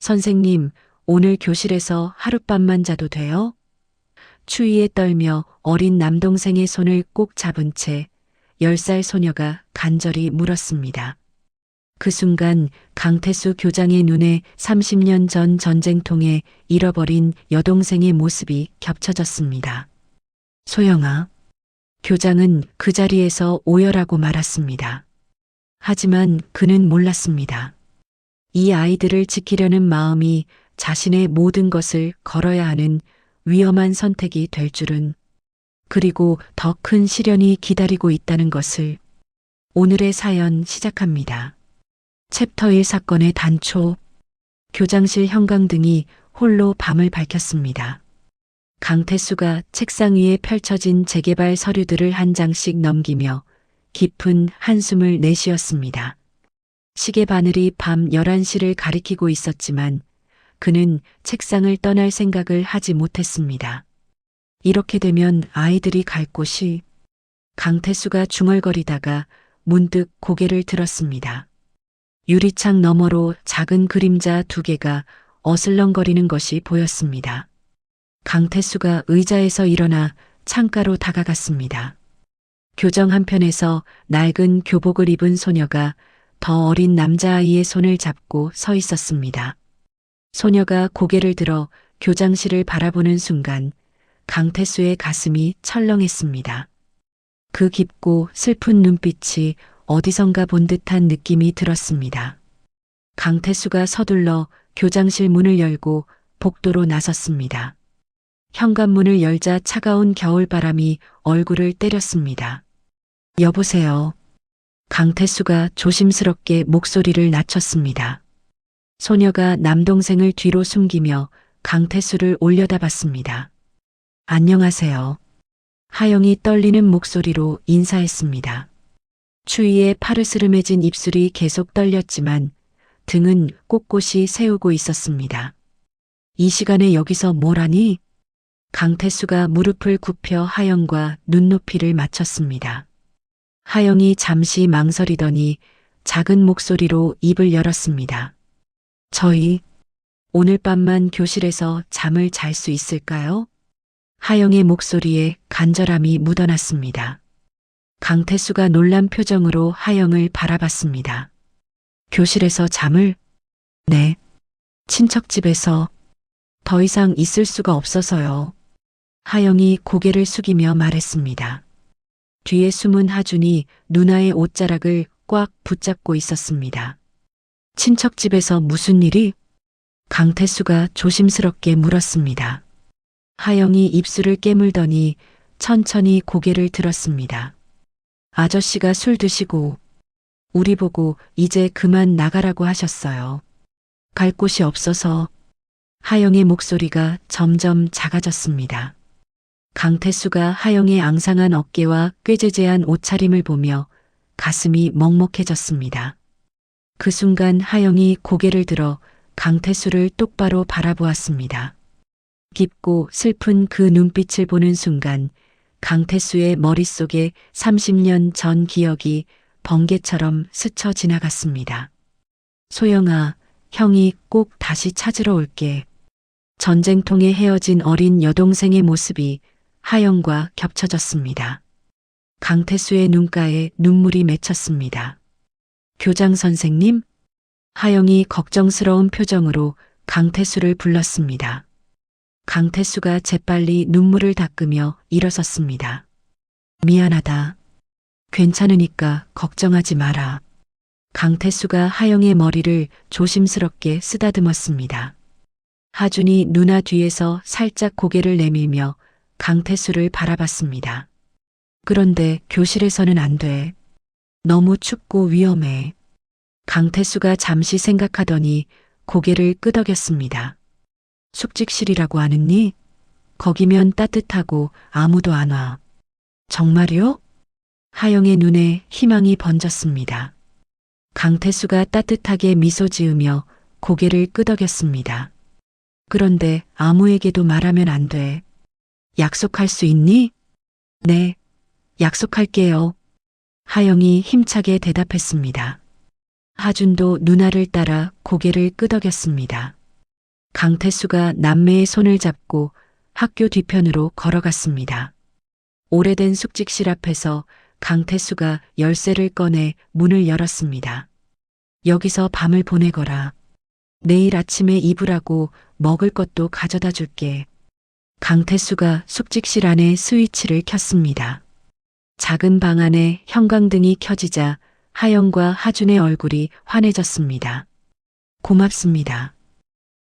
선생님, 오늘 교실에서 하룻밤만 자도 돼요? 추위에 떨며 어린 남동생의 손을 꼭 잡은 채 10살 소녀가 간절히 물었습니다. 그 순간 강태수 교장의 눈에 30년 전 전쟁통에 잃어버린 여동생의 모습이 겹쳐졌습니다. 소영아. 교장은 그 자리에서 오열하고 말았습니다. 하지만 그는 몰랐습니다. 이 아이들을 지키려는 마음이 자신의 모든 것을 걸어야 하는 위험한 선택이 될 줄은, 그리고 더 큰 시련이 기다리고 있다는 것을. 오늘의 사연 시작합니다. 챕터 1 사건의 단초. 교장실 형광등이 홀로 밤을 밝혔습니다. 강태수가 책상 위에 펼쳐진 재개발 서류들을 한 장씩 넘기며 깊은 한숨을 내쉬었습니다. 시계 바늘이 밤 11시를 가리키고 있었지만 그는 책상을 떠날 생각을 하지 못했습니다. 이렇게 되면 아이들이 갈 곳이. 강태수가 중얼거리다가 문득 고개를 들었습니다. 유리창 너머로 작은 그림자 2개가 어슬렁거리는 것이 보였습니다. 강태수가 의자에서 일어나 창가로 다가갔습니다. 교정 한편에서 낡은 교복을 입은 소녀가 더 어린 남자아이의 손을 잡고 서 있었습니다. 소녀가 고개를 들어 교장실을 바라보는 순간 강태수의 가슴이 철렁했습니다. 그 깊고 슬픈 눈빛이 어디선가 본 듯한 느낌이 들었습니다. 강태수가 서둘러 교장실 문을 열고 복도로 나섰습니다. 현관문을 열자 차가운 겨울바람이 얼굴을 때렸습니다. 여보세요. 강태수가 조심스럽게 목소리를 낮췄습니다. 소녀가 남동생을 뒤로 숨기며 강태수를 올려다봤습니다. 안녕하세요. 하영이 떨리는 목소리로 인사했습니다. 추위에 파르스름해진 입술이 계속 떨렸지만 등은 꼿꼿이 세우고 있었습니다. 이 시간에 여기서 뭘 하니? 강태수가 무릎을 굽혀 하영과 눈높이를 맞췄습니다. 하영이 잠시 망설이더니 작은 목소리로 입을 열었습니다. 저희 오늘 밤만 교실에서 잠을 잘 수 있을까요? 하영의 목소리에 간절함이 묻어났습니다. 강태수가 놀란 표정으로 하영을 바라봤습니다. 교실에서 잠을? 네. 친척집에서. 더 이상 있을 수가 없어서요. 하영이 고개를 숙이며 말했습니다. 뒤에 숨은 하준이 누나의 옷자락을 꽉 붙잡고 있었습니다. 친척집에서 무슨 일이? 강태수가 조심스럽게 물었습니다. 하영이 입술을 깨물더니 천천히 고개를 들었습니다. 아저씨가 술 드시고 우리 보고 이제 그만 나가라고 하셨어요. 갈 곳이 없어서. 하영의 목소리가 점점 작아졌습니다. 강태수가 하영의 앙상한 어깨와 꾀죄죄한 옷차림을 보며 가슴이 먹먹해졌습니다. 그 순간 하영이 고개를 들어 강태수를 똑바로 바라보았습니다. 깊고 슬픈 그 눈빛을 보는 순간 강태수의 머릿속에 30년 전 기억이 번개처럼 스쳐 지나갔습니다. 소영아, 형이 꼭 다시 찾으러 올게. 전쟁통에 헤어진 어린 여동생의 모습이 하영과 겹쳐졌습니다. 강태수의 눈가에 눈물이 맺혔습니다. 교장 선생님? 하영이 걱정스러운 표정으로 강태수를 불렀습니다. 강태수가 재빨리 눈물을 닦으며 일어섰습니다. 미안하다. 괜찮으니까 걱정하지 마라. 강태수가 하영의 머리를 조심스럽게 쓰다듬었습니다. 하준이 누나 뒤에서 살짝 고개를 내밀며 강태수를 바라봤습니다. 그런데 교실에서는 안 돼. 너무 춥고 위험해. 강태수가 잠시 생각하더니 고개를 끄덕였습니다. 숙직실이라고 하느니? 거기면 따뜻하고 아무도 안 와. 정말요? 하영의 눈에 희망이 번졌습니다. 강태수가 따뜻하게 미소 지으며 고개를 끄덕였습니다. 그런데 아무에게도 말하면 안 돼. 약속할 수 있니? 네, 약속할게요. 하영이 힘차게 대답했습니다. 하준도 누나를 따라 고개를 끄덕였습니다. 강태수가 남매의 손을 잡고 학교 뒤편으로 걸어갔습니다. 오래된 숙직실 앞에서 강태수가 열쇠를 꺼내 문을 열었습니다. 여기서 밤을 보내거라. 내일 아침에 입으라고 먹을 것도 가져다 줄게. 강태수가 숙직실 안에 스위치를 켰습니다. 작은 방 안에 형광등이 켜지자 하영과 하준의 얼굴이 환해졌습니다. 고맙습니다.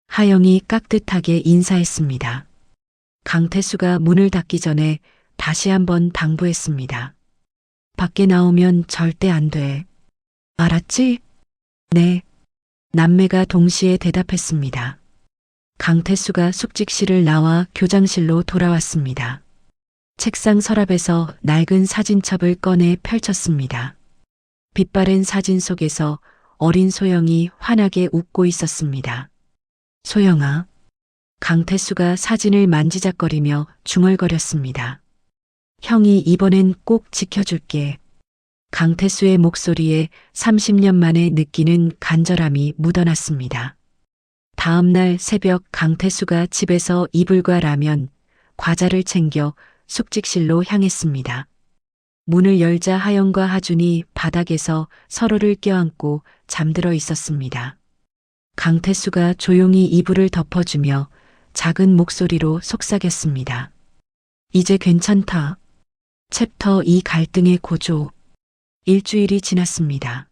하영이 깍듯하게 인사했습니다. 강태수가 문을 닫기 전에 다시 한번 당부했습니다. 밖에 나오면 절대 안 돼. 알았지? 네. 남매가 동시에 대답했습니다. 강태수가 숙직실을 나와 교장실로 돌아왔습니다. 책상 서랍에서 낡은 사진첩을 꺼내 펼쳤습니다. 빛바랜 사진 속에서 어린 소영이 환하게 웃고 있었습니다. 소영아. 강태수가 사진을 만지작거리며 중얼거렸습니다. 형이 이번엔 꼭 지켜줄게. 강태수의 목소리에 30년 만에 느끼는 간절함이 묻어났습니다. 다음 날 새벽 강태수가 집에서 이불과 라면, 과자를 챙겨 숙직실로 향했습니다. 문을 열자 하영과 하준이 바닥에서 서로를 껴안고 잠들어 있었습니다. 강태수가 조용히 이불을 덮어주며 작은 목소리로 속삭였습니다. 이제 괜찮다. 챕터 2 갈등의 고조. 일주일이 지났습니다.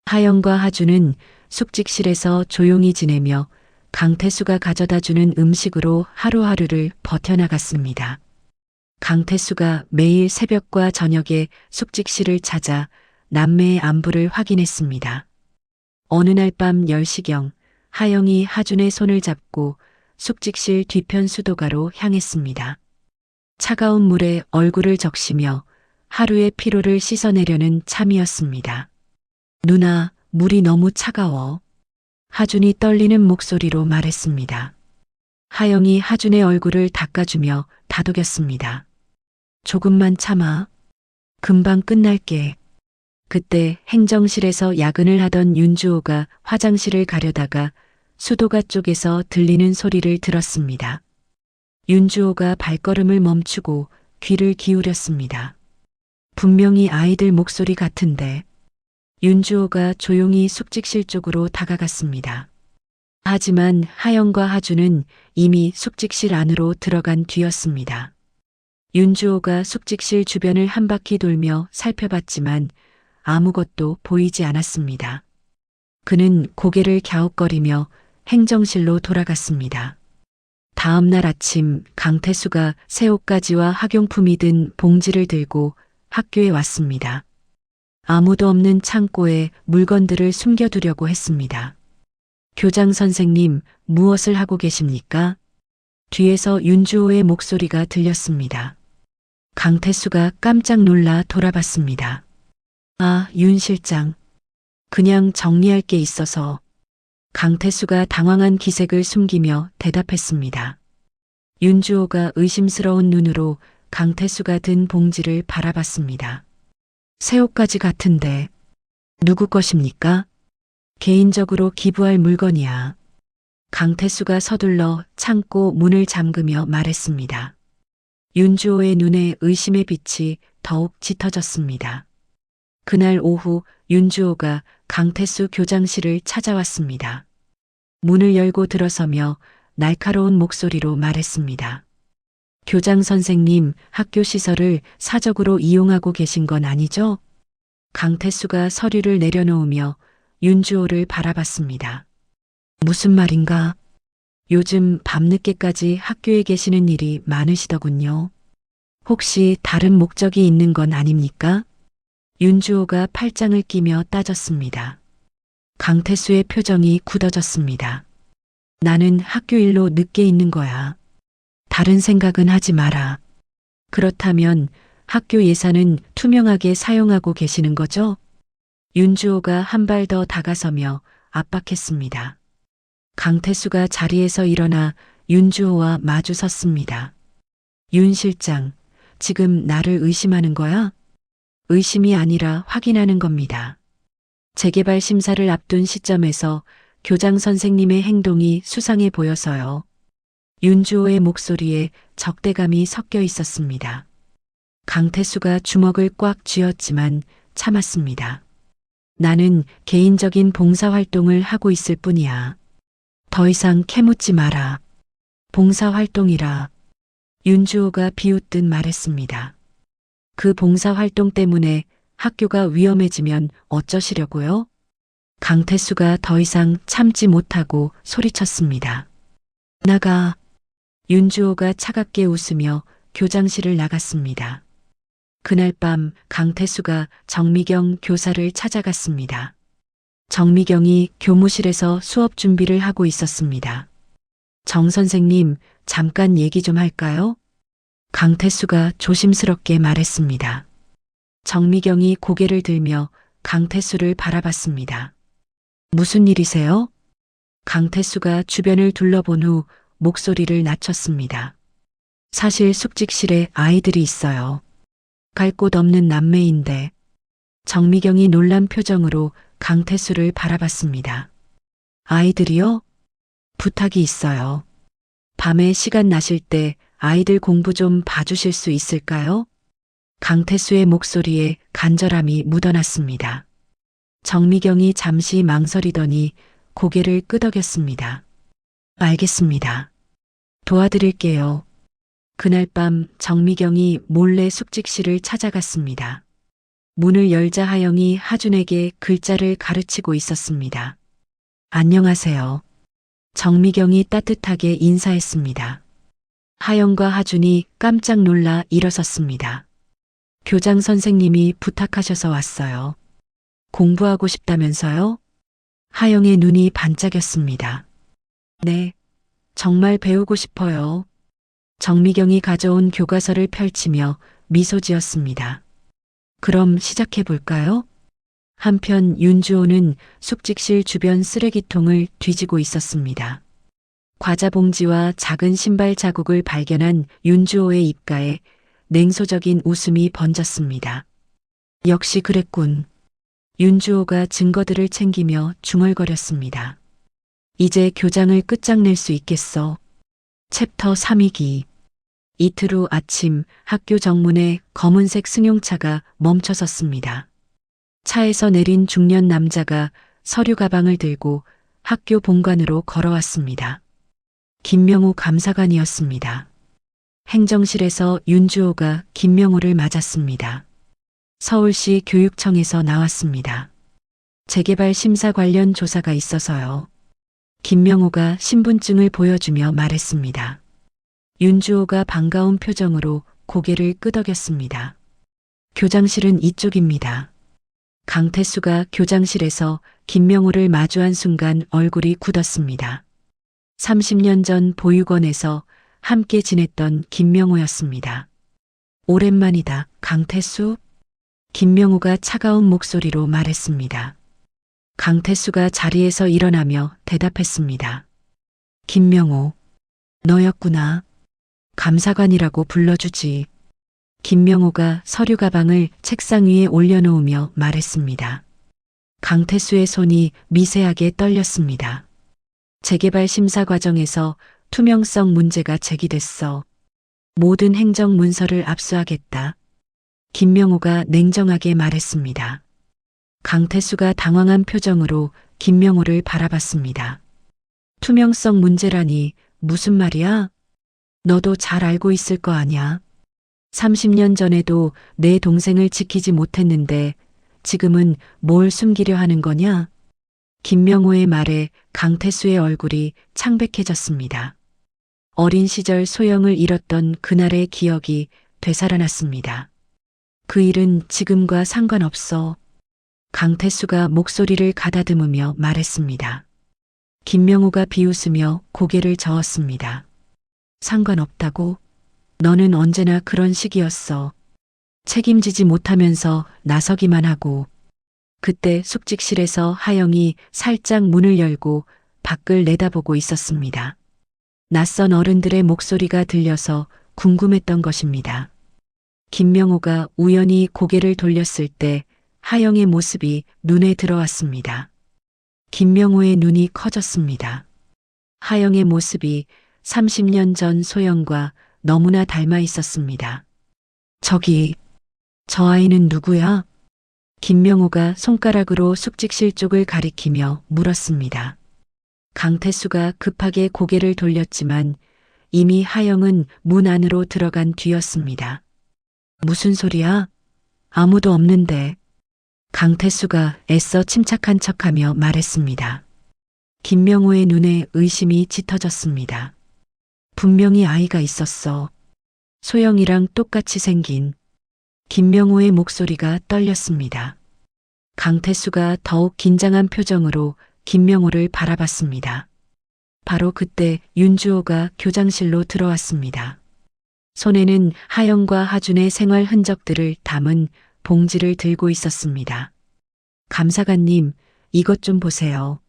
하영과 하준은 숙직실에서 조용히 지내며 강태수가 가져다주는 음식으로 하루하루를 버텨나갔습니다. 강태수가 매일 새벽과 저녁에 숙직실을 찾아 남매의 안부를 확인했습니다. 어느 날 밤 10시경 하영이 하준의 손을 잡고 숙직실 뒤편 수도가로 향했습니다. 차가운 물에 얼굴을 적시며 하루의 피로를 씻어내려는 참이었습니다. 누나, 물이 너무 차가워. 하준이 떨리는 목소리로 말했습니다. 하영이 하준의 얼굴을 닦아주며 다독였습니다. 조금만 참아. 금방 끝날게. 그때 행정실에서 야근을 하던 윤주호가 화장실을 가려다가 수도가 쪽에서 들리는 소리를 들었습니다. 윤주호가 발걸음을 멈추고 귀를 기울였습니다. 분명히 아이들 목소리 같은데. 윤주호가 조용히 숙직실 쪽으로 다가갔습니다. 하지만 하영과 하준은 이미 숙직실 안으로 들어간 뒤였습니다. 윤주호가 숙직실 주변을 한 바퀴 돌며 살펴봤지만 아무것도 보이지 않았습니다. 그는 고개를 갸웃거리며 행정실로 돌아갔습니다. 다음 날 아침 강태수가 새 옷가지와 학용품이 든 봉지를 들고 학교에 왔습니다. 아무도 없는 창고에 물건들을 숨겨두려고 했습니다. 교장 선생님, 무엇을 하고 계십니까? 뒤에서 윤주호의 목소리가 들렸습니다. 강태수가 깜짝 놀라 돌아봤습니다. 아, 윤 실장. 그냥 정리할 게 있어서. 강태수가 당황한 기색을 숨기며 대답했습니다. 윤주호가 의심스러운 눈으로 강태수가 든 봉지를 바라봤습니다. 새 옷가지 같은데 누구 것입니까? 개인적으로 기부할 물건이야. 강태수가 서둘러 창고 문을 잠그며 말했습니다. 윤주호의 눈에 의심의 빛이 더욱 짙어졌습니다. 그날 오후 윤주호가 강태수 교장실을 찾아왔습니다. 문을 열고 들어서며 날카로운 목소리로 말했습니다. 교장 선생님, 학교 시설을 사적으로 이용하고 계신 건 아니죠? 강태수가 서류를 내려놓으며 윤주호를 바라봤습니다. 무슨 말인가? 요즘 밤늦게까지 학교에 계시는 일이 많으시더군요. 혹시 다른 목적이 있는 건 아닙니까? 윤주호가 팔짱을 끼며 따졌습니다. 강태수의 표정이 굳어졌습니다. 나는 학교 일로 늦게 있는 거야. 다른 생각은 하지 마라. 그렇다면 학교 예산은 투명하게 사용하고 계시는 거죠? 윤주호가 한 발 더 다가서며 압박했습니다. 강태수가 자리에서 일어나 윤주호와 마주 섰습니다. 윤 실장, 지금 나를 의심하는 거야? 의심이 아니라 확인하는 겁니다. 재개발 심사를 앞둔 시점에서 교장 선생님의 행동이 수상해 보여서요. 윤주호의 목소리에 적대감이 섞여 있었습니다. 강태수가 주먹을 꽉 쥐었지만 참았습니다. 나는 개인적인 봉사활동을 하고 있을 뿐이야. 더 이상 캐묻지 마라. 봉사활동이라. 윤주호가 비웃듯 말했습니다. 그 봉사활동 때문에 학교가 위험해지면 어쩌시려고요? 강태수가 더 이상 참지 못하고 소리쳤습니다. 나가. 윤주호가 차갑게 웃으며 교장실을 나갔습니다. 그날 밤 강태수가 정미경 교사를 찾아갔습니다. 정미경이 교무실에서 수업 준비를 하고 있었습니다. 정 선생님, 잠깐 얘기 좀 할까요? 강태수가 조심스럽게 말했습니다. 정미경이 고개를 들며 강태수를 바라봤습니다. 무슨 일이세요? 강태수가 주변을 둘러본 후 목소리를 낮췄습니다. 사실 숙직실에 아이들이 있어요. 갈 곳 없는 남매인데. 정미경이 놀란 표정으로 강태수를 바라봤습니다. 아이들이요? 부탁이 있어요. 밤에 시간 나실 때 아이들 공부 좀 봐주실 수 있을까요? 강태수의 목소리에 간절함이 묻어났습니다. 정미경이 잠시 망설이더니 고개를 끄덕였습니다. 알겠습니다. 도와드릴게요. 그날 밤 정미경이 몰래 숙직실을 찾아갔습니다. 문을 열자 하영이 하준에게 글자를 가르치고 있었습니다. 안녕하세요. 정미경이 따뜻하게 인사했습니다. 하영과 하준이 깜짝 놀라 일어섰습니다. 교장 선생님이 부탁하셔서 왔어요. 공부하고 싶다면서요? 하영의 눈이 반짝였습니다. 네, 정말 배우고 싶어요. 정미경이 가져온 교과서를 펼치며 미소 지었습니다. 그럼 시작해 볼까요? 한편 윤주호는 숙직실 주변 쓰레기통을 뒤지고 있었습니다. 과자 봉지와 작은 신발 자국을 발견한 윤주호의 입가에 냉소적인 웃음이 번졌습니다. 역시 그랬군. 윤주호가 증거들을 챙기며 중얼거렸습니다. 이제 교장을 끝장낼 수 있겠어. 챕터 3위기. 이틀 후 아침 학교 정문에 검은색 승용차가 멈춰섰습니다. 차에서 내린 중년 남자가 서류 가방을 들고 학교 본관으로 걸어왔습니다. 김명우 감사관이었습니다. 행정실에서 윤주호가 김명우를 맞았습니다. 서울시 교육청에서 나왔습니다. 재개발 심사 관련 조사가 있어서요. 김명우가 신분증을 보여주며 말했습니다. 윤주호가 반가운 표정으로 고개를 끄덕였습니다. 교장실은 이쪽입니다. 강태수가 교장실에서 김명우를 마주한 순간 얼굴이 굳었습니다. 30년 전 보육원에서 함께 지냈던 김명우였습니다. 오랜만이다, 강태수? 김명우가 차가운 목소리로 말했습니다. 강태수가 자리에서 일어나며 대답했습니다. 김명우, 너였구나. 감사관이라고 불러주지. 김명우가 서류 가방을 책상 위에 올려놓으며 말했습니다. 강태수의 손이 미세하게 떨렸습니다. 재개발 심사 과정에서 투명성 문제가 제기됐어. 모든 행정 문서를 압수하겠다. 김명우가 냉정하게 말했습니다. 강태수가 당황한 표정으로 김명우를 바라봤습니다. 투명성 문제라니 무슨 말이야? 너도 잘 알고 있을 거 아냐? 30년 전에도 내 동생을 지키지 못했는데 지금은 뭘 숨기려 하는 거냐? 김명우의 말에 강태수의 얼굴이 창백해졌습니다. 어린 시절 소영을 잃었던 그날의 기억이 되살아났습니다. 그 일은 지금과 상관없어. 강태수가 목소리를 가다듬으며 말했습니다. 김명우가 비웃으며 고개를 저었습니다. 상관없다고? 너는 언제나 그런 식이었어. 책임지지 못하면서 나서기만 하고. 그때 숙직실에서 하영이 살짝 문을 열고 밖을 내다보고 있었습니다. 낯선 어른들의 목소리가 들려서 궁금했던 것입니다. 김명우가 우연히 고개를 돌렸을 때 하영의 모습이 눈에 들어왔습니다. 김명호의 눈이 커졌습니다. 하영의 모습이 30년 전 소영과 너무나 닮아 있었습니다. 저기, 저 아이는 누구야? 김명호가 손가락으로 숙직실 쪽을 가리키며 물었습니다. 강태수가 급하게 고개를 돌렸지만 이미 하영은 문 안으로 들어간 뒤였습니다. 무슨 소리야? 아무도 없는데. 강태수가 애써 침착한 척하며 말했습니다. 김명호의 눈에 의심이 짙어졌습니다. 분명히 아이가 있었어. 소영이랑 똑같이 생긴. 김명호의 목소리가 떨렸습니다. 강태수가 더욱 긴장한 표정으로 김명호를 바라봤습니다. 바로 그때 윤주호가 교장실로 들어왔습니다. 손에는 하영과 하준의 생활 흔적들을 담은 봉지를 들고 있었습니다. 감사관님, 이것 좀 보세요.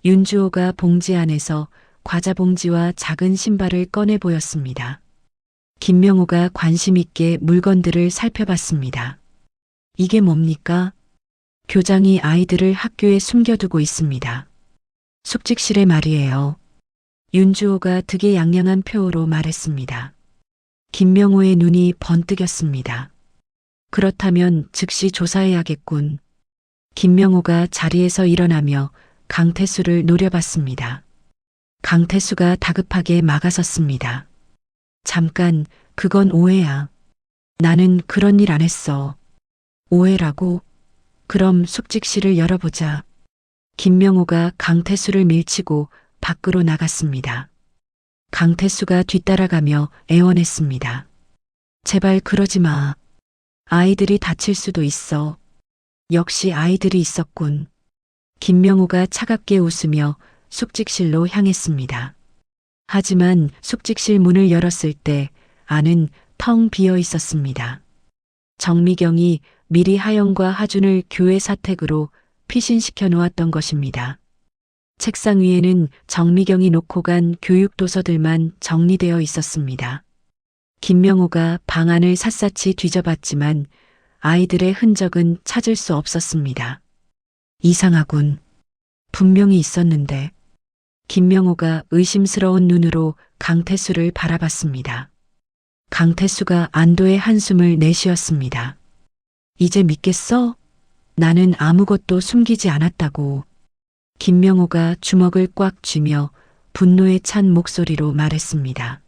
윤주호가 봉지 안에서 과자 봉지와 작은 신발을 꺼내 보였습니다. 김명호가 관심 있게 물건들을 살펴봤습니다. 이게 뭡니까? 교장이 아이들을 학교에 숨겨두고 있습니다. 숙직실에 말이에요. 윤주호가 득의양양한 표호로 말했습니다. 김명호의 눈이 번뜩였습니다. 그렇다면 즉시 조사해야겠군. 김명호가 자리에서 일어나며 강태수를 노려봤습니다. 강태수가 다급하게 막아섰습니다. 잠깐, 그건 오해야. 나는 그런 일 안 했어. 오해라고? 그럼 숙직실을 열어보자. 김명호가 강태수를 밀치고 밖으로 나갔습니다. 강태수가 뒤따라가며 애원했습니다. 제발 그러지 마. 아이들이 다칠 수도 있어. 역시 아이들이 있었군. 김명호가 차갑게 웃으며 숙직실로 향했습니다. 하지만 숙직실 문을 열었을 때 안은 텅 비어 있었습니다. 정미경이 미리 하영과 하준을 교회 사택으로 피신시켜 놓았던 것입니다. 책상 위에는 정미경이 놓고 간 교육 도서들만 정리되어 있었습니다. 김명호가 방 안을 샅샅이 뒤져봤지만 아이들의 흔적은 찾을 수 없었습니다. 이상하군. 분명히 있었는데. 김명호가 의심스러운 눈으로 강태수를 바라봤습니다. 강태수가 안도의 한숨을 내쉬었습니다. 이제 믿겠어? 나는 아무것도 숨기지 않았다고. 김명호가 주먹을 꽉 쥐며 분노에 찬 목소리로 말했습니다.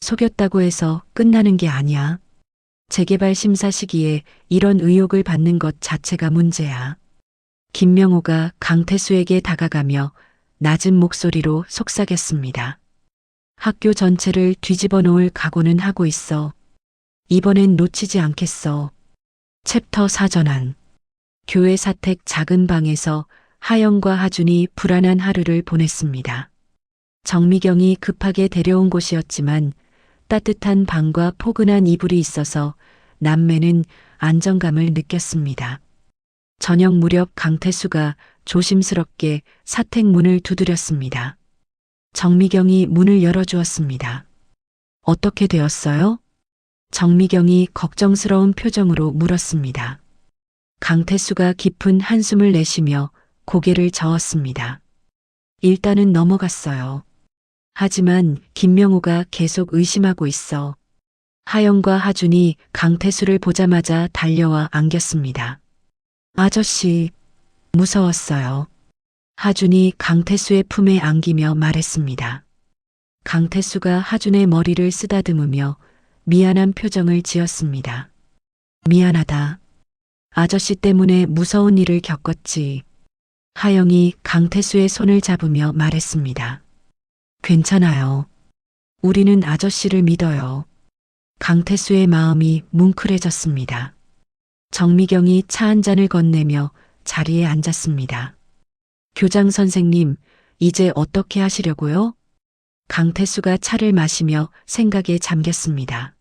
속였다고 해서 끝나는 게 아니야. 재개발 심사 시기에 이런 의혹을 받는 것 자체가 문제야. 김명호가 강태수에게 다가가며 낮은 목소리로 속삭였습니다. 학교 전체를 뒤집어 놓을 각오는 하고 있어. 이번엔 놓치지 않겠어. 챕터 4전환. 교회 사택 작은 방에서 하영과 하준이 불안한 하루를 보냈습니다. 정미경이 급하게 데려온 곳이었지만 따뜻한 방과 포근한 이불이 있어서 남매는 안정감을 느꼈습니다. 저녁 무렵 강태수가 조심스럽게 사택 문을 두드렸습니다. 정미경이 문을 열어주었습니다. 어떻게 되었어요? 정미경이 걱정스러운 표정으로 물었습니다. 강태수가 깊은 한숨을 내쉬며 고개를 저었습니다. 일단은 넘어갔어요. 하지만 김명호가 계속 의심하고 있어. 하영과 하준이 강태수를 보자마자 달려와 안겼습니다. 아저씨, 무서웠어요. 하준이 강태수의 품에 안기며 말했습니다. 강태수가 하준의 머리를 쓰다듬으며 미안한 표정을 지었습니다. 미안하다. 아저씨 때문에 무서운 일을 겪었지. 하영이 강태수의 손을 잡으며 말했습니다. 괜찮아요. 우리는 아저씨를 믿어요. 강태수의 마음이 뭉클해졌습니다. 정미경이 차 한 잔을 건네며 자리에 앉았습니다. 교장 선생님, 이제 어떻게 하시려고요? 강태수가 차를 마시며 생각에 잠겼습니다.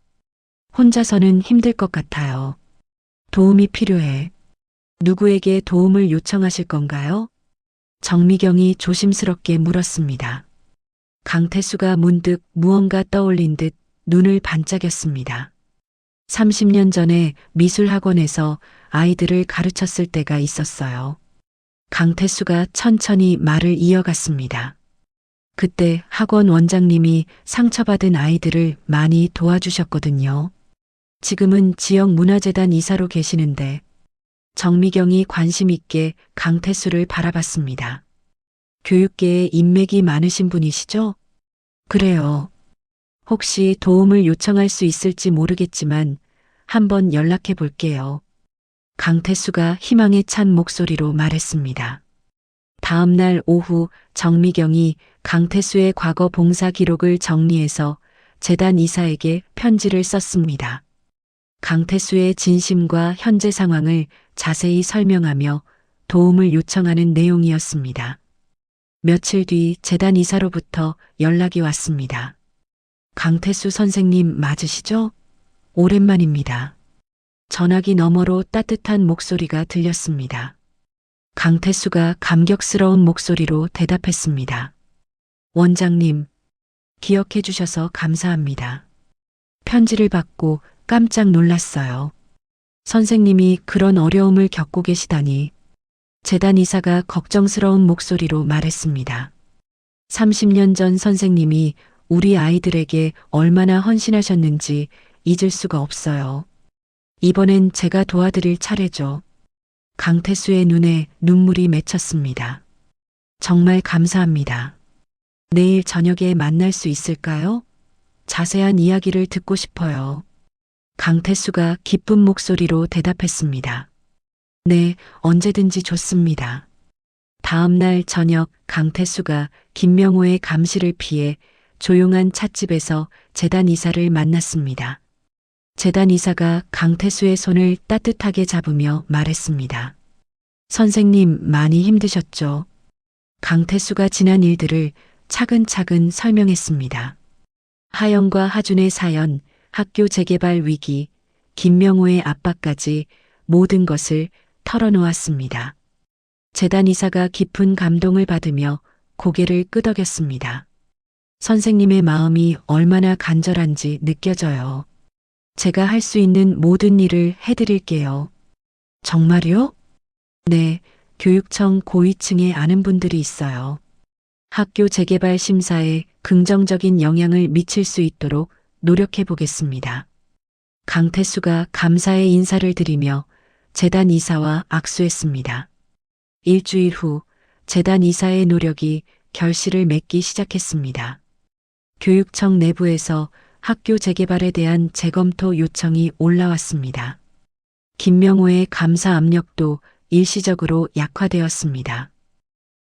혼자서는 힘들 것 같아요. 도움이 필요해. 누구에게 도움을 요청하실 건가요? 정미경이 조심스럽게 물었습니다. 강태수가 문득 무언가 떠올린 듯 눈을 반짝였습니다. 30년 전에 미술학원에서 아이들을 가르쳤을 때가 있었어요. 강태수가 천천히 말을 이어갔습니다. 그때 학원 원장님이 상처받은 아이들을 많이 도와주셨거든요. 지금은 지역문화재단 이사로 계시는데 정미경이 관심 있게 강태수를 바라봤습니다. 교육계에 인맥이 많으신 분이시죠? 그래요. 혹시 도움을 요청할 수 있을지 모르겠지만 한번 연락해 볼게요. 강태수가 희망에 찬 목소리로 말했습니다. 다음 날 오후 정미경이 강태수의 과거 봉사 기록을 정리해서 재단 이사에게 편지를 썼습니다. 강태수의 진심과 현재 상황을 자세히 설명하며 도움을 요청하는 내용이었습니다. 며칠 뒤 재단 이사로부터 연락이 왔습니다. 강태수 선생님 맞으시죠? 오랜만입니다. 전화기 너머로 따뜻한 목소리가 들렸습니다. 강태수가 감격스러운 목소리로 대답했습니다. 원장님, 기억해 주셔서 감사합니다. 편지를 받고 깜짝 놀랐어요. 선생님이 그런 어려움을 겪고 계시다니. 재단 이사가 걱정스러운 목소리로 말했습니다. 30년 전 선생님이 우리 아이들에게 얼마나 헌신하셨는지 잊을 수가 없어요. 이번엔 제가 도와드릴 차례죠. 강태수의 눈에 눈물이 맺혔습니다. 정말 감사합니다. 내일 저녁에 만날 수 있을까요? 자세한 이야기를 듣고 싶어요. 강태수가 기쁜 목소리로 대답했습니다. 네, 언제든지 좋습니다. 다음 날 저녁 강태수가 김명호의 감시를 피해 조용한 찻집에서 재단 이사를 만났습니다. 재단 이사가 강태수의 손을 따뜻하게 잡으며 말했습니다. 선생님 많이 힘드셨죠? 강태수가 지난 일들을 차근차근 설명했습니다. 하영과 하준의 사연, 학교 재개발 위기, 김명호의 압박까지 모든 것을 털어놓았습니다. 재단 이사가 깊은 감동을 받으며 고개를 끄덕였습니다. 선생님의 마음이 얼마나 간절한지 느껴져요. 제가 할 수 있는 모든 일을 해드릴게요. 정말요? 네, 교육청 고위층에 아는 분들이 있어요. 학교 재개발 심사에 긍정적인 영향을 미칠 수 있도록 노력해 보겠습니다. 강태수가 감사의 인사를 드리며 재단 이사와 악수했습니다. 일주일 후 재단 이사의 노력이 결실을 맺기 시작했습니다. 교육청 내부에서 학교 재개발에 대한 재검토 요청이 올라왔습니다. 김명호의 감사 압력도 일시적으로 약화되었습니다.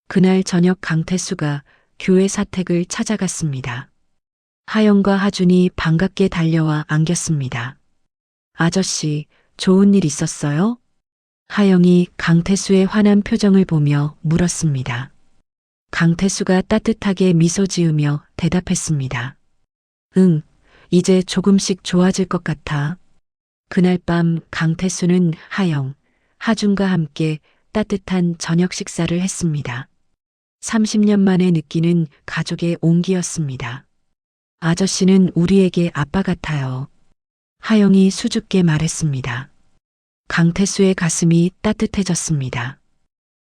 그날 저녁 강태수가 교회 사택을 찾아갔습니다. 하영과 하준이 반갑게 달려와 안겼습니다. 아저씨, 좋은 일 있었어요? 하영이 강태수의 환한 표정을 보며 물었습니다. 강태수가 따뜻하게 미소 지으며 대답했습니다. 응, 이제 조금씩 좋아질 것 같아. 그날 밤 강태수는 하영, 하준과 함께 따뜻한 저녁 식사를 했습니다. 30년 만에 느끼는 가족의 온기였습니다. 아저씨는 우리에게 아빠 같아요. 하영이 수줍게 말했습니다. 강태수의 가슴이 따뜻해졌습니다.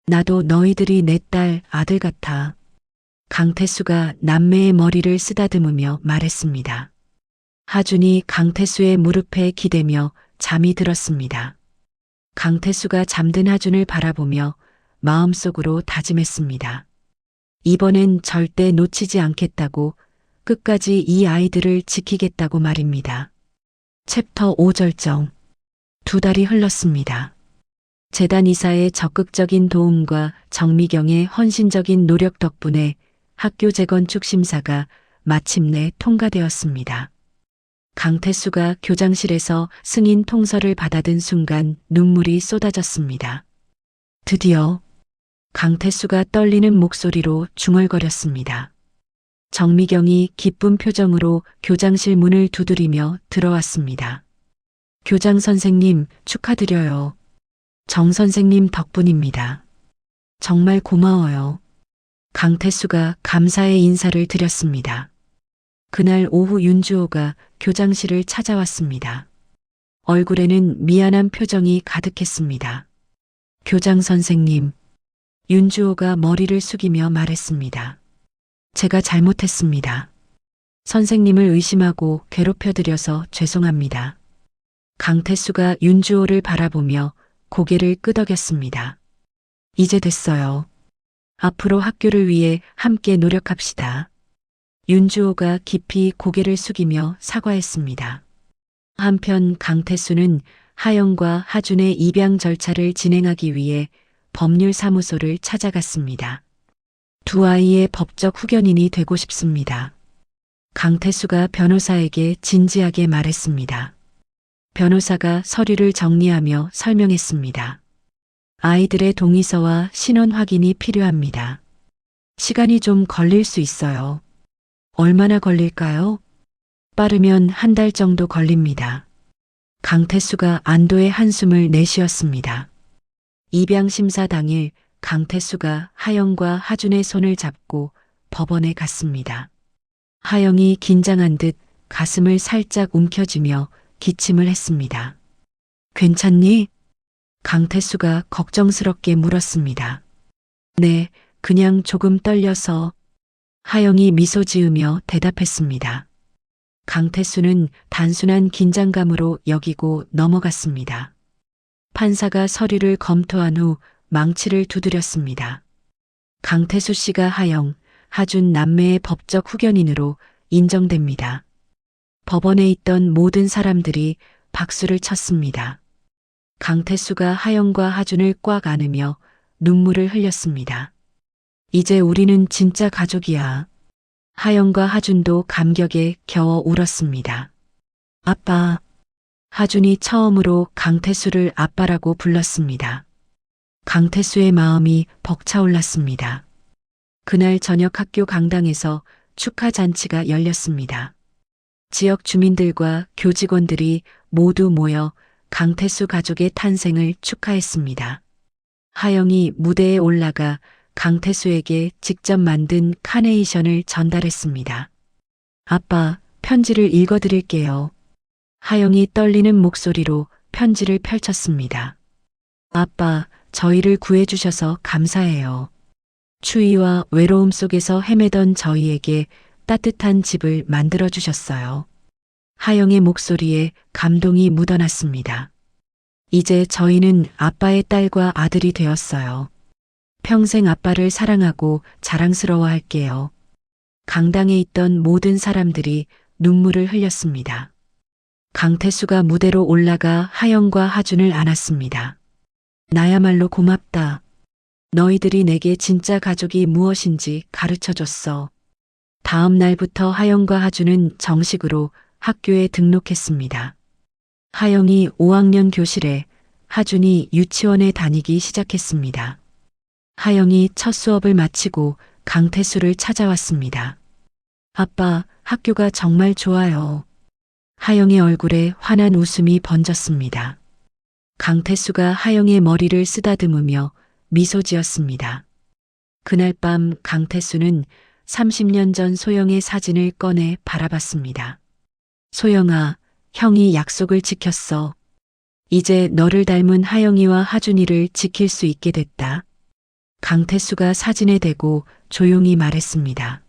나도 너희들이 내 딸, 아들 같아. 강태수가 남매의 머리를 쓰다듬으며 말했습니다. 하준이 강태수의 무릎에 기대며 잠이 들었습니다. 강태수가 잠든 하준을 바라보며 마음속으로 다짐했습니다. 이번엔 절대 놓치지 않겠다고, 끝까지 이 아이들을 지키겠다고 말입니다. 챕터 5절정. 2달이 흘렀습니다. 재단 이사의 적극적인 도움과 정미경의 헌신적인 노력 덕분에 학교 재건축 심사가 마침내 통과되었습니다. 강태수가 교장실에서 승인 통서를 받아든 순간 눈물이 쏟아졌습니다. 드디어. 강태수가 떨리는 목소리로 중얼거렸습니다. 정미경이 기쁜 표정으로 교장실 문을 두드리며 들어왔습니다. 교장 선생님, 축하드려요. 정 선생님 덕분입니다. 정말 고마워요. 강태수가 감사의 인사를 드렸습니다. 그날 오후 윤주호가 교장실을 찾아왔습니다. 얼굴에는 미안한 표정이 가득했습니다. 교장 선생님, 윤주호가 머리를 숙이며 말했습니다. 제가 잘못했습니다. 선생님을 의심하고 괴롭혀드려서 죄송합니다. 강태수가 윤주호를 바라보며 고개를 끄덕였습니다. 이제 됐어요. 앞으로 학교를 위해 함께 노력합시다. 윤주호가 깊이 고개를 숙이며 사과했습니다. 한편 강태수는 하영과 하준의 입양 절차를 진행하기 위해 법률사무소를 찾아갔습니다. 두 아이의 법적 후견인이 되고 싶습니다. 강태수가 변호사에게 진지하게 말했습니다. 변호사가 서류를 정리하며 설명했습니다. 아이들의 동의서와 신원 확인이 필요합니다. 시간이 좀 걸릴 수 있어요. 얼마나 걸릴까요? 빠르면 한 달 정도 걸립니다. 강태수가 안도의 한숨을 내쉬었습니다. 입양 심사 당일 강태수가 하영과 하준의 손을 잡고 법원에 갔습니다. 하영이 긴장한 듯 가슴을 살짝 움켜쥐며 기침을 했습니다. 괜찮니? 강태수가 걱정스럽게 물었습니다. 네, 그냥 조금 떨려서. 하영이 미소 지으며 대답했습니다. 강태수는 단순한 긴장감으로 여기고 넘어갔습니다. 판사가 서류를 검토한 후 망치를 두드렸습니다. 강태수 씨가 하영, 하준 남매의 법적 후견인으로 인정됩니다. 법원에 있던 모든 사람들이 박수를 쳤습니다. 강태수가 하영과 하준을 꽉 안으며 눈물을 흘렸습니다. 이제 우리는 진짜 가족이야. 하영과 하준도 감격에 겨워 울었습니다. 아빠. 하준이 처음으로 강태수를 아빠라고 불렀습니다. 강태수의 마음이 벅차올랐습니다. 그날 저녁 학교 강당에서 축하 잔치가 열렸습니다. 지역 주민들과 교직원들이 모두 모여 강태수 가족의 탄생을 축하했습니다. 하영이 무대에 올라가 강태수에게 직접 만든 카네이션을 전달했습니다. 아빠, 편지를 읽어드릴게요. 하영이 떨리는 목소리로 편지를 펼쳤습니다. 아빠, 저희를 구해주셔서 감사해요. 추위와 외로움 속에서 헤매던 저희에게 따뜻한 집을 만들어주셨어요. 하영의 목소리에 감동이 묻어났습니다. 이제 저희는 아빠의 딸과 아들이 되었어요. 평생 아빠를 사랑하고 자랑스러워할게요. 강당에 있던 모든 사람들이 눈물을 흘렸습니다. 강태수가 무대로 올라가 하영과 하준을 안았습니다. 나야말로 고맙다. 너희들이 내게 진짜 가족이 무엇인지 가르쳐줬어. 다음 날부터 하영과 하준은 정식으로 학교에 등록했습니다. 하영이 5학년 교실에, 하준이 유치원에 다니기 시작했습니다. 하영이 첫 수업을 마치고 강태수를 찾아왔습니다. 아빠, 학교가 정말 좋아요. 하영의 얼굴에 환한 웃음이 번졌습니다. 강태수가 하영의 머리를 쓰다듬으며 미소 지었습니다. 그날 밤 강태수는 30년 전 소영의 사진을 꺼내 바라봤습니다. 소영아, 형이 약속을 지켰어. 이제 너를 닮은 하영이와 하준이를 지킬 수 있게 됐다. 강태수가 사진에 대고 조용히 말했습니다.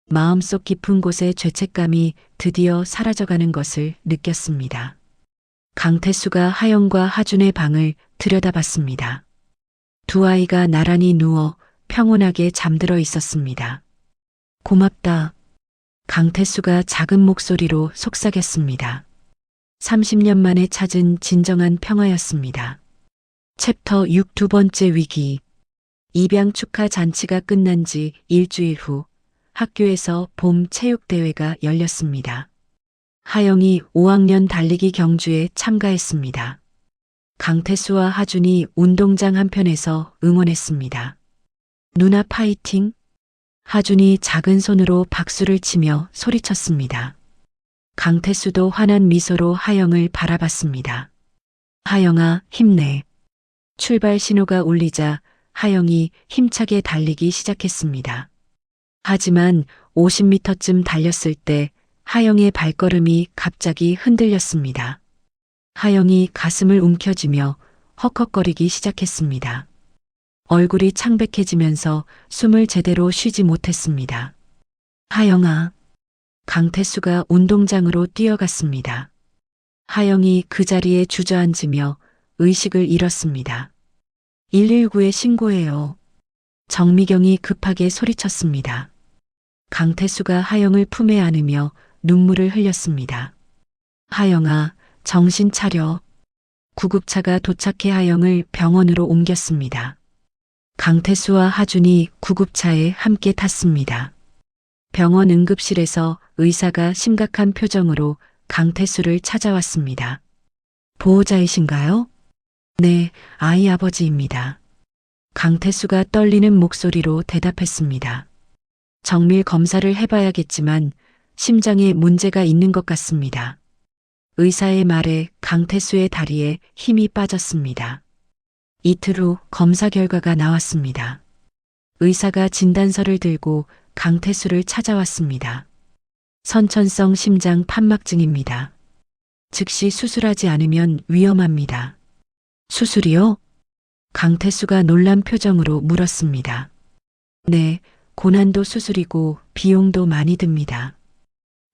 마음속 깊은 곳의 죄책감이 드디어 사라져가는 것을 느꼈습니다. 강태수가 하영과 하준의 방을 들여다봤습니다. 두 아이가 나란히 누워 평온하게 잠들어 있었습니다. 고맙다. 강태수가 작은 목소리로 속삭였습니다. 30년 만에 찾은 진정한 평화였습니다. 챕터 6 두 번째 위기. 입양 축하 잔치가 끝난 지 일주일 후 학교에서 봄 체육대회가 열렸습니다. 하영이 5학년 달리기 경주에 참가했습니다. 강태수와 하준이 운동장 한편에서 응원했습니다. 누나 파이팅! 하준이 작은 손으로 박수를 치며 소리쳤습니다. 강태수도 환한 미소로 하영을 바라봤습니다. 하영아, 힘내. 출발 신호가 울리자 하영이 힘차게 달리기 시작했습니다. 하지만 50m쯤 달렸을 때 하영의 발걸음이 갑자기 흔들렸습니다. 하영이 가슴을 움켜쥐며 헉헉거리기 시작했습니다. 얼굴이 창백해지면서 숨을 제대로 쉬지 못했습니다. 하영아. 강태수가 운동장으로 뛰어갔습니다. 하영이 그 자리에 주저앉으며 의식을 잃었습니다. 119에 신고해요. 정미경이 급하게 소리쳤습니다. 강태수가 하영을 품에 안으며 눈물을 흘렸습니다. 하영아, 정신 차려. 구급차가 도착해 하영을 병원으로 옮겼습니다. 강태수와 하준이 구급차에 함께 탔습니다. 병원 응급실에서 의사가 심각한 표정으로 강태수를 찾아왔습니다. 보호자이신가요? 네, 아이 아버지입니다. 강태수가 떨리는 목소리로 대답했습니다. 정밀 검사를 해봐야겠지만 심장에 문제가 있는 것 같습니다. 의사의 말에 강태수의 다리에 힘이 빠졌습니다. 이틀 후 검사 결과가 나왔습니다. 의사가 진단서를 들고 강태수를 찾아왔습니다. 선천성 심장 판막증입니다. 즉시 수술하지 않으면 위험합니다. 수술이요? 강태수가 놀란 표정으로 물었습니다. 네, 고난도 수술이고 비용도 많이 듭니다.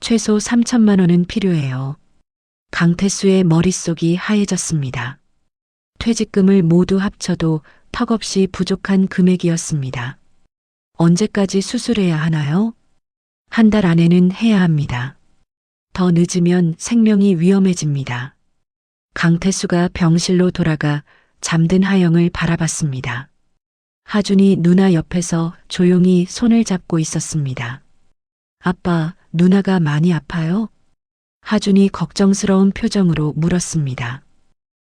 최소 3천만 원은 필요해요. 강태수의 머릿속이 하얘졌습니다. 퇴직금을 모두 합쳐도 턱없이 부족한 금액이었습니다. 언제까지 수술해야 하나요? 한 달 안에는 해야 합니다. 더 늦으면 생명이 위험해집니다. 강태수가 병실로 돌아가 잠든 하영을 바라봤습니다. 하준이 누나 옆에서 조용히 손을 잡고 있었습니다. 아빠, 누나가 많이 아파요? 하준이 걱정스러운 표정으로 물었습니다.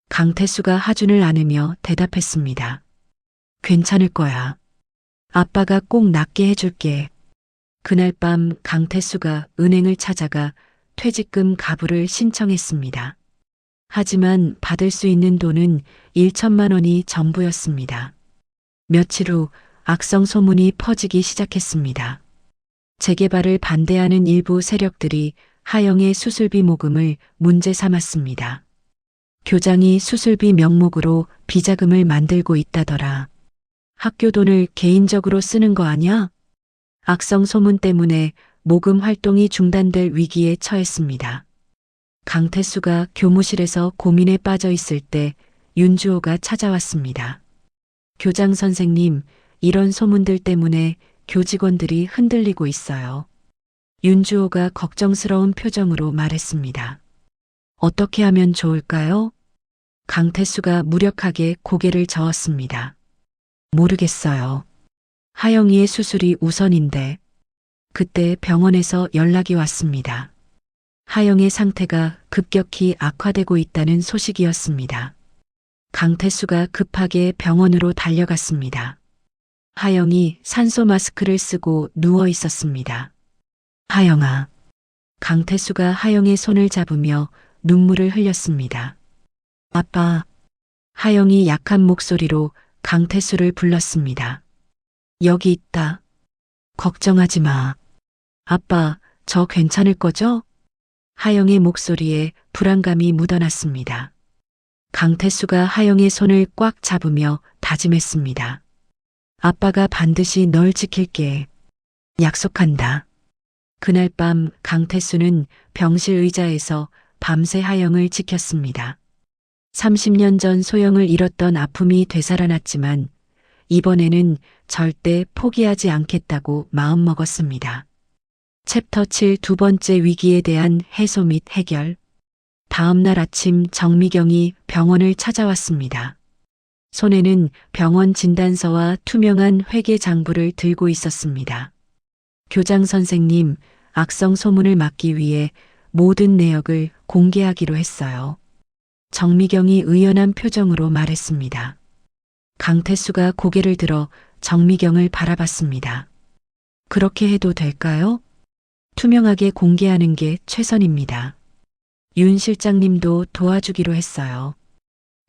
강태수가 하준을 안으며 대답했습니다. 괜찮을 거야. 아빠가 꼭 낫게 해줄게. 그날 밤 강태수가 은행을 찾아가 퇴직금 가부를 신청했습니다. 하지만 받을 수 있는 돈은 1천만 원이 전부였습니다. 며칠 후 악성 소문이 퍼지기 시작했습니다. 재개발을 반대하는 일부 세력들이 하영의 수술비 모금을 문제 삼았습니다. 교장이 수술비 명목으로 비자금을 만들고 있다더라. 학교 돈을 개인적으로 쓰는 거 아냐? 악성 소문 때문에 모금 활동이 중단될 위기에 처했습니다. 강태수가 교무실에서 고민에 빠져 있을 때 윤주호가 찾아왔습니다. 교장 선생님, 이런 소문들 때문에 교직원들이 흔들리고 있어요. 윤주호가 걱정스러운 표정으로 말했습니다. 어떻게 하면 좋을까요? 강태수가 무력하게 고개를 저었습니다. 모르겠어요. 하영이의 수술이 우선인데. 그때 병원에서 연락이 왔습니다. 하영의 상태가 급격히 악화되고 있다는 소식이었습니다. 강태수가 급하게 병원으로 달려갔습니다. 하영이 산소 마스크를 쓰고 누워 있었습니다. 하영아. 강태수가 하영의 손을 잡으며 눈물을 흘렸습니다. 아빠. 하영이 약한 목소리로 강태수를 불렀습니다. 여기 있다. 걱정하지 마. 아빠, 저 괜찮을 거죠? 하영의 목소리에 불안감이 묻어났습니다. 강태수가 하영의 손을 꽉 잡으며 다짐했습니다. 아빠가 반드시 널 지킬게. 약속한다. 그날 밤 강태수는 병실 의자에서 밤새 하영을 지켰습니다. 30년 전 소영을 잃었던 아픔이 되살아났지만 이번에는 절대 포기하지 않겠다고 마음먹었습니다. 챕터 7 두 번째 위기에 대한 해소 및 해결. 다음 날 아침 정미경이 병원을 찾아왔습니다. 손에는 병원 진단서와 투명한 회계 장부를 들고 있었습니다. 교장 선생님, 악성 소문을 막기 위해 모든 내역을 공개하기로 했어요. 정미경이 의연한 표정으로 말했습니다. 강태수가 고개를 들어 정미경을 바라봤습니다. 그렇게 해도 될까요? 투명하게 공개하는 게 최선입니다. 윤 실장님도 도와주기로 했어요.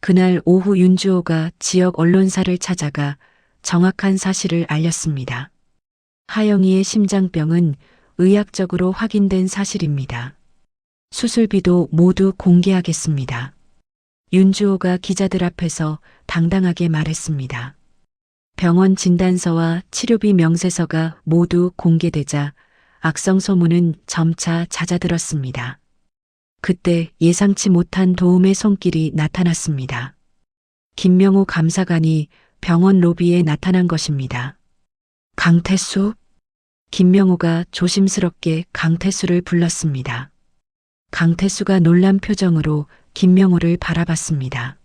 그날 오후 윤주호가 지역 언론사를 찾아가 정확한 사실을 알렸습니다. 하영이의 심장병은 의학적으로 확인된 사실입니다. 수술비도 모두 공개하겠습니다. 윤주호가 기자들 앞에서 당당하게 말했습니다. 병원 진단서와 치료비 명세서가 모두 공개되자 악성 소문은 점차 잦아들었습니다. 그때 예상치 못한 도움의 손길이 나타났습니다. 김명우 감사관이 병원 로비에 나타난 것입니다. 강태수? 김명우가 조심스럽게 강태수를 불렀습니다. 강태수가 놀란 표정으로 김명우를 바라봤습니다.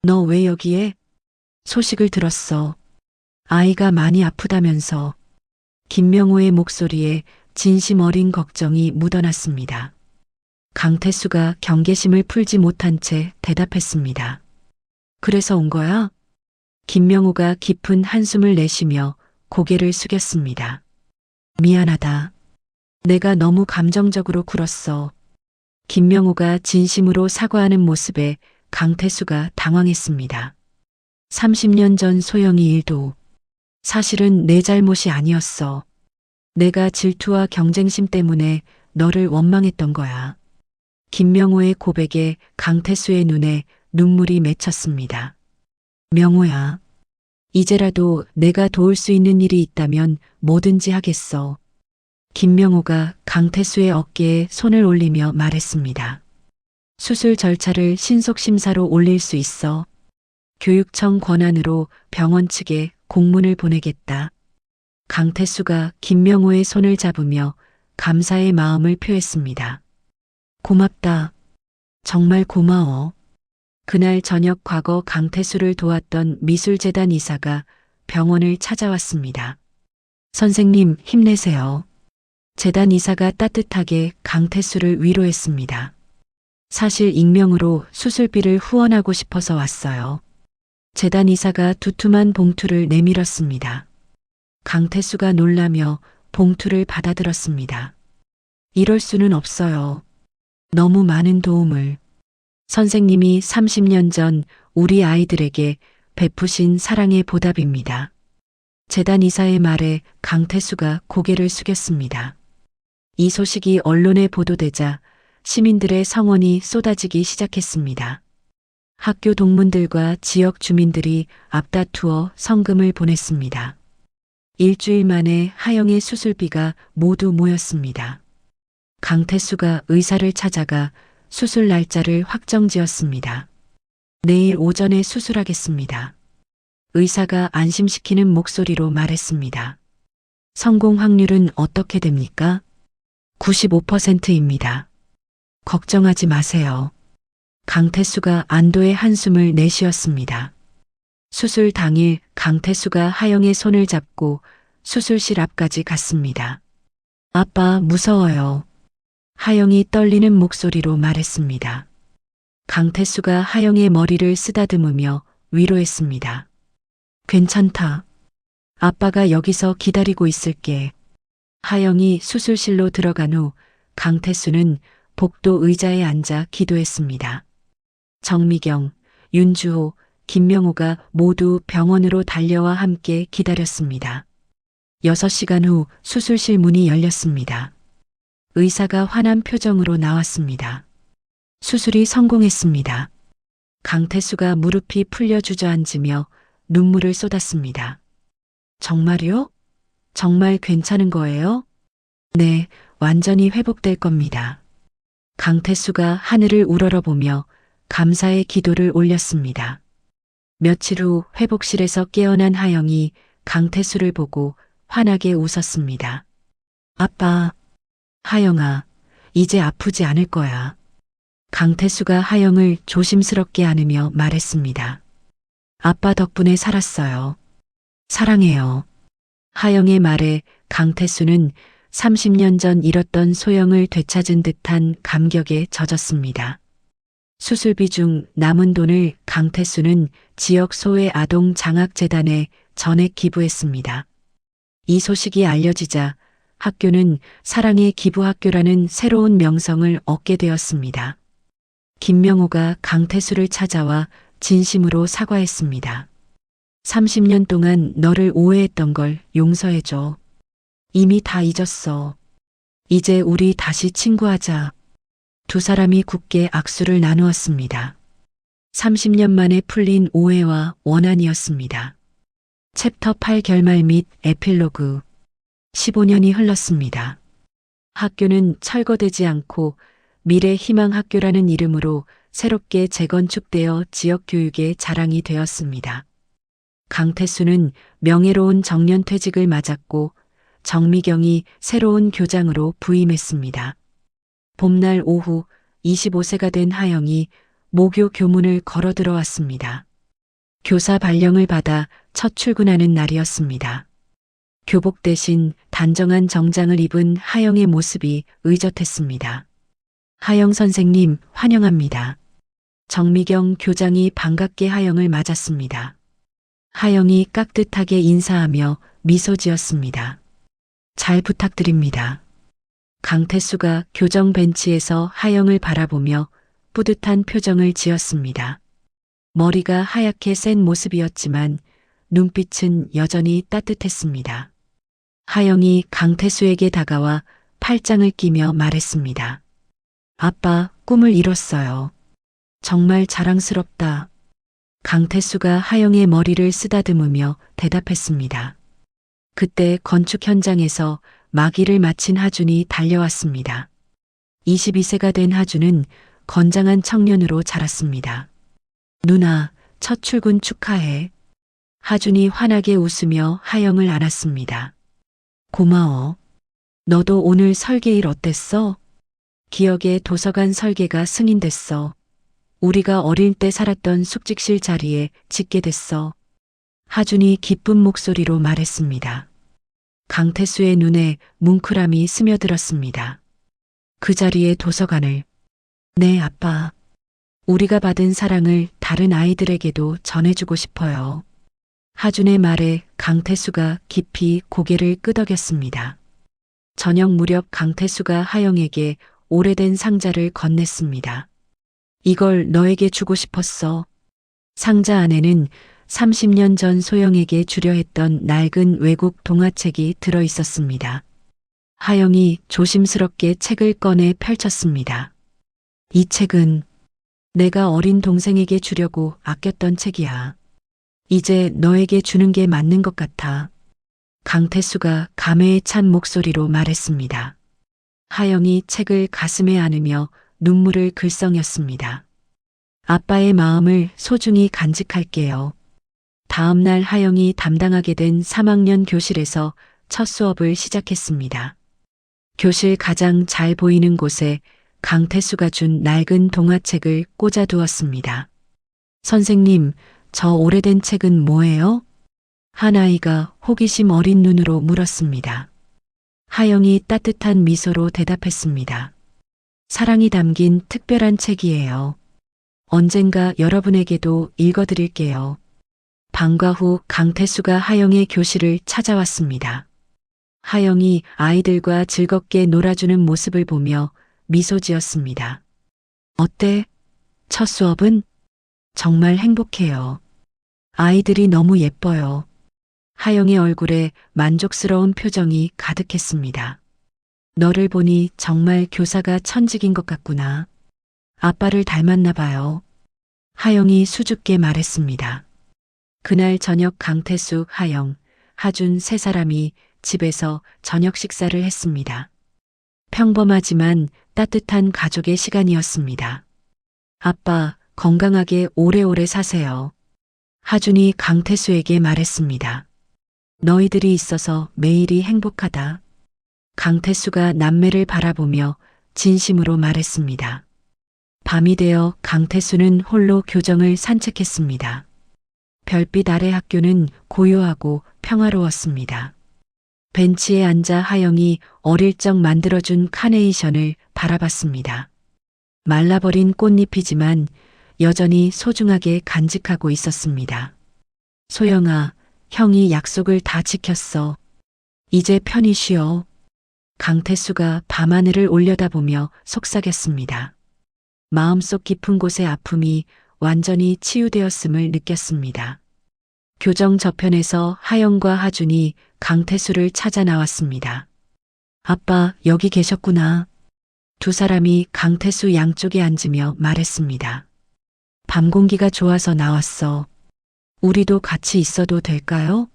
너 왜 여기에? 소식을 들었어. 아이가 많이 아프다면서. 김명우의 목소리에 진심 어린 걱정이 묻어났습니다. 강태수가 경계심을 풀지 못한 채 대답했습니다. 그래서 온 거야? 김명우가 깊은 한숨을 내쉬며 고개를 숙였습니다. 미안하다. 내가 너무 감정적으로 굴었어. 김명우가 진심으로 사과하는 모습에 강태수가 당황했습니다. 30년 전 소영이 일도 사실은 내 잘못이 아니었어. 내가 질투와 경쟁심 때문에 너를 원망했던 거야. 김명우의 고백에 강태수의 눈에 눈물이 맺혔습니다. 명우야, 이제라도 내가 도울 수 있는 일이 있다면 뭐든지 하겠어. 김명우가 강태수의 어깨에 손을 올리며 말했습니다. 수술 절차를 신속 심사로 올릴 수 있어. 교육청 권한으로 병원 측에 공문을 보내겠다. 강태수가 김명우의 손을 잡으며 감사의 마음을 표했습니다. 고맙다. 정말 고마워. 그날 저녁 과거 강태수를 도왔던 미술재단 이사가 병원을 찾아왔습니다. 선생님, 힘내세요. 재단 이사가 따뜻하게 강태수를 위로했습니다. 사실 익명으로 수술비를 후원하고 싶어서 왔어요. 재단 이사가 두툼한 봉투를 내밀었습니다. 강태수가 놀라며 봉투를 받아들었습니다. 이럴 수는 없어요. 너무 많은 도움을. 선생님이 30년 전 우리 아이들에게 베푸신 사랑의 보답입니다. 재단 이사의 말에 강태수가 고개를 숙였습니다. 이 소식이 언론에 보도되자 시민들의 성원이 쏟아지기 시작했습니다. 학교 동문들과 지역 주민들이 앞다투어 성금을 보냈습니다. 일주일 만에 하영의 수술비가 모두 모였습니다. 강태수가 의사를 찾아가 수술 날짜를 확정지었습니다. 내일 오전에 수술하겠습니다. 의사가 안심시키는 목소리로 말했습니다. 성공 확률은 어떻게 됩니까? 95%입니다. 걱정하지 마세요. 강태수가 안도의 한숨을 내쉬었습니다. 수술 당일 강태수가 하영의 손을 잡고 수술실 앞까지 갔습니다. 아빠, 무서워요. 하영이 떨리는 목소리로 말했습니다. 강태수가 하영의 머리를 쓰다듬으며 위로했습니다. 괜찮다. 아빠가 여기서 기다리고 있을게. 하영이 수술실로 들어간 후 강태수는 복도 의자에 앉아 기도했습니다. 정미경, 윤주호, 김명우가 모두 병원으로 달려와 함께 기다렸습니다. 6시간 후 수술실 문이 열렸습니다. 의사가 환한 표정으로 나왔습니다. 수술이 성공했습니다. 강태수가 무릎이 풀려 주저앉으며 눈물을 쏟았습니다. 정말요? 정말 괜찮은 거예요? 네, 완전히 회복될 겁니다. 강태수가 하늘을 우러러보며 감사의 기도를 올렸습니다. 며칠 후 회복실에서 깨어난 하영이 강태수를 보고 환하게 웃었습니다. 아빠, 하영아, 이제 아프지 않을 거야. 강태수가 하영을 조심스럽게 안으며 말했습니다. 아빠 덕분에 살았어요. 사랑해요. 하영의 말에 강태수는 30년 전 잃었던 소영을 되찾은 듯한 감격에 젖었습니다. 수술비 중 남은 돈을 강태수는 지역 소외 아동 장학재단에 전액 기부했습니다. 이 소식이 알려지자 학교는 사랑의 기부학교라는 새로운 명성을 얻게 되었습니다. 김명우가 강태수를 찾아와 진심으로 사과했습니다. 30년 동안 너를 오해했던 걸 용서해줘. 이미 다 잊었어. 이제 우리 다시 친구하자. 두 사람이 굳게 악수를 나누었습니다. 30년 만에 풀린 오해와 원한이었습니다. 챕터 8 결말 및 에필로그. 15년이 흘렀습니다. 학교는 철거되지 않고 미래 희망 학교라는 이름으로 새롭게 재건축되어 지역 교육의 자랑이 되었습니다. 강태수는 명예로운 정년퇴직을 맞았고 정미경이 새로운 교장으로 부임했습니다. 봄날 오후 25세가 된 하영이 모교 교문을 걸어 들어왔습니다. 교사 발령을 받아 첫 출근하는 날이었습니다. 교복 대신 단정한 정장을 입은 하영의 모습이 의젓했습니다. 하영 선생님, 환영합니다. 정미경 교장이 반갑게 하영을 맞았습니다. 하영이 깍듯하게 인사하며 미소 지었습니다. 잘 부탁드립니다. 강태수가 교정 벤치에서 하영을 바라보며 뿌듯한 표정을 지었습니다. 머리가 하얗게 센 모습이었지만 눈빛은 여전히 따뜻했습니다. 하영이 강태수에게 다가와 팔짱을 끼며 말했습니다. 아빠, 꿈을 이뤘어요. 정말 자랑스럽다. 강태수가 하영의 머리를 쓰다듬으며 대답했습니다. 그때 건축 현장에서 막이를 마친 하준이 달려왔습니다. 22세가 된 하준은 건장한 청년으로 자랐습니다. 누나, 첫 출근 축하해. 하준이 환하게 웃으며 하영을 안았습니다. 고마워. 너도 오늘 설계일 어땠어? 기억의 도서관 설계가 승인됐어. 우리가 어릴 때 살았던 숙직실 자리에 짓게 됐어. 하준이 기쁜 목소리로 말했습니다. 강태수의 눈에 뭉클함이 스며들었습니다. 그 자리에 도서관을. 네, 아빠. 우리가 받은 사랑을 다른 아이들에게도 전해주고 싶어요. 하준의 말에 강태수가 깊이 고개를 끄덕였습니다. 저녁 무렵 강태수가 하영에게 오래된 상자를 건넸습니다. 이걸 너에게 주고 싶었어. 상자 안에는 30년 전 소영에게 주려 했던 낡은 외국 동화책이 들어 있었습니다. 하영이 조심스럽게 책을 꺼내 펼쳤습니다. 이 책은 내가 어린 동생에게 주려고 아꼈던 책이야. 이제 너에게 주는 게 맞는 것 같아. 강태수가 감회에 찬 목소리로 말했습니다. 하영이 책을 가슴에 안으며 눈물을 글썽였습니다. 아빠의 마음을 소중히 간직할게요. 다음 날 하영이 담당하게 된 3학년 교실에서 첫 수업을 시작했습니다. 교실 가장 잘 보이는 곳에 강태수가 준 낡은 동화책을 꽂아 두었습니다. 선생님, 저 오래된 책은 뭐예요? 한 아이가 호기심 어린 눈으로 물었습니다. 하영이 따뜻한 미소로 대답했습니다. 사랑이 담긴 특별한 책이에요. 언젠가 여러분에게도 읽어드릴게요. 방과 후 강태수가 하영의 교실을 찾아왔습니다. 하영이 아이들과 즐겁게 놀아주는 모습을 보며 미소 지었습니다. 어때? 첫 수업은? 정말 행복해요. 아이들이 너무 예뻐요. 하영의 얼굴에 만족스러운 표정이 가득했습니다. 너를 보니 정말 교사가 천직인 것 같구나. 아빠를 닮았나 봐요. 하영이 수줍게 말했습니다. 그날 저녁 강태수, 하영, 하준 세 사람이 집에서 저녁 식사를 했습니다. 평범하지만 따뜻한 가족의 시간이었습니다. 아빠, 건강하게 오래오래 사세요. 하준이 강태수에게 말했습니다. 너희들이 있어서 매일이 행복하다. 강태수가 남매를 바라보며 진심으로 말했습니다. 밤이 되어 강태수는 홀로 교정을 산책했습니다. 별빛 아래 학교는 고요하고 평화로웠습니다. 벤치에 앉아 하영이 어릴 적 만들어준 카네이션을 바라봤습니다. 말라버린 꽃잎이지만 여전히 소중하게 간직하고 있었습니다. 소영아, 형이 약속을 다 지켰어. 이제 편히 쉬어. 강태수가 밤하늘을 올려다보며 속삭였습니다. 마음속 깊은 곳의 아픔이 완전히 치유되었음을 느꼈습니다. 교정 저편에서 하영과 하준이 강태수를 찾아 나왔습니다. 아빠, 여기 계셨구나. 두 사람이 강태수 양쪽에 앉으며 말했습니다. 밤 공기가 좋아서 나왔어. 우리도 같이 있어도 될까요?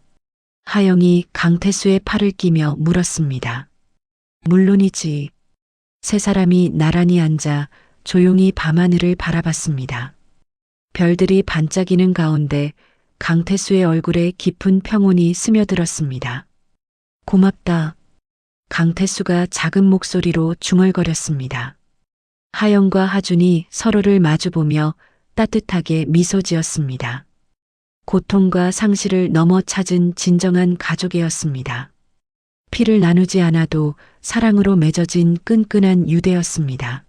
하영이 강태수의 팔을 끼며 물었습니다. 물론이지. 세 사람이 나란히 앉아 조용히 밤하늘을 바라봤습니다. 별들이 반짝이는 가운데 강태수의 얼굴에 깊은 평온이 스며들었습니다. 고맙다. 강태수가 작은 목소리로 중얼거렸습니다. 하영과 하준이 서로를 마주보며 따뜻하게 미소 지었습니다. 고통과 상실을 넘어 찾은 진정한 가족이었습니다. 피를 나누지 않아도 사랑으로 맺어진 끈끈한 유대였습니다.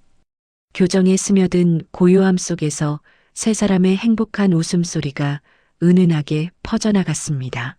교정에 스며든 고요함 속에서 세 사람의 행복한 웃음소리가 은은하게 퍼져나갔습니다.